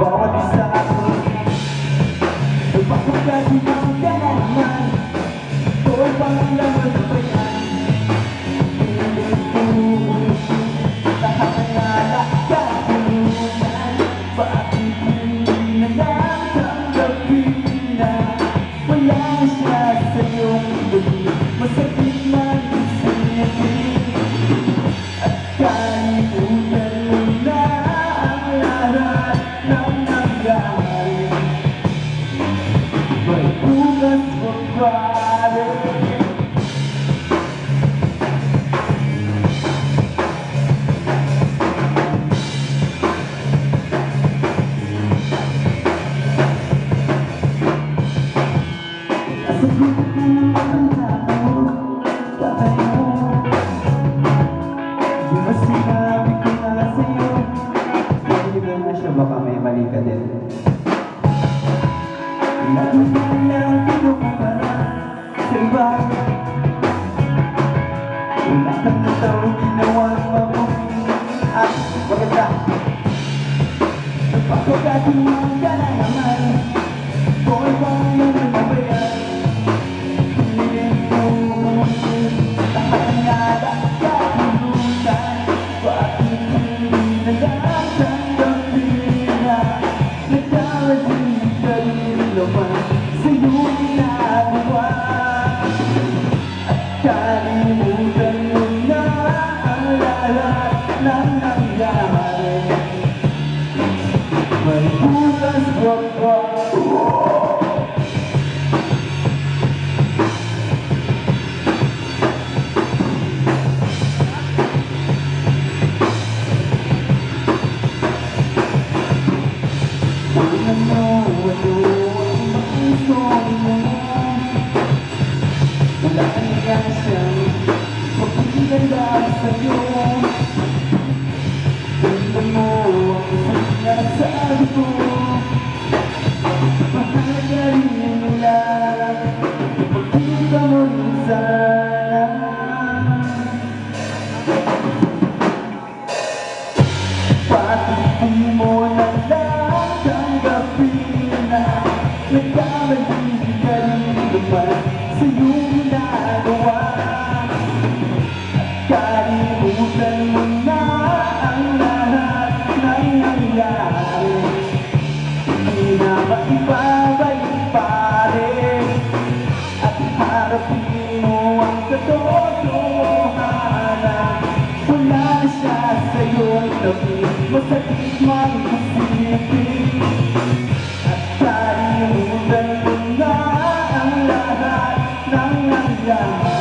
Bawat isa ako nagpapagkatilang ka na naman. Ito bang laman ba yan? Pilit ko lahat ng alakatulungan. Bakit hindi na lang tanggapin na wala siya sa'yong gabi? Masakit man isipin at kalimutan mo na ang lahat ng nangyari. May bukas babae. Nasagot ka ng mga tao, tatay mo. Di ba sinabi ko na sa'yo? Kailan na siya, baka may mali ka din. Lagi na lang pinupara sa iba. Wala kang natawang ginawang mabuti at maganda. Nagpapagkatiwang ka na naman. Kung ibang naman na ba yan? Piliin mo lahat ng alakatulutan. Bakit hindi na lang tanggapin na nagkamali ka rin naman sa'yo ginagawa? At kalimutan mo na ang lahat ng nangyari. May bukas pa ba? Wala mo, ano ang gusto mo? Wala nga siyang magpapaganda sa'yo. Wala mo ang sinasabi ko. Mahalaga rin lang ipagkita mo rin sana. Bakit di mo na lang tanggapin na nagkamali ka rin naman sa'yo ginagawa? Kalimutan mo na ang lahat ng nangyari. Hindi na maibabalik pa rin at harapin mo ang katotohanan. Wala na siya sa'yo'y tabi, masakit man isipin at kalimutan mo na ang lahat ng nangyari.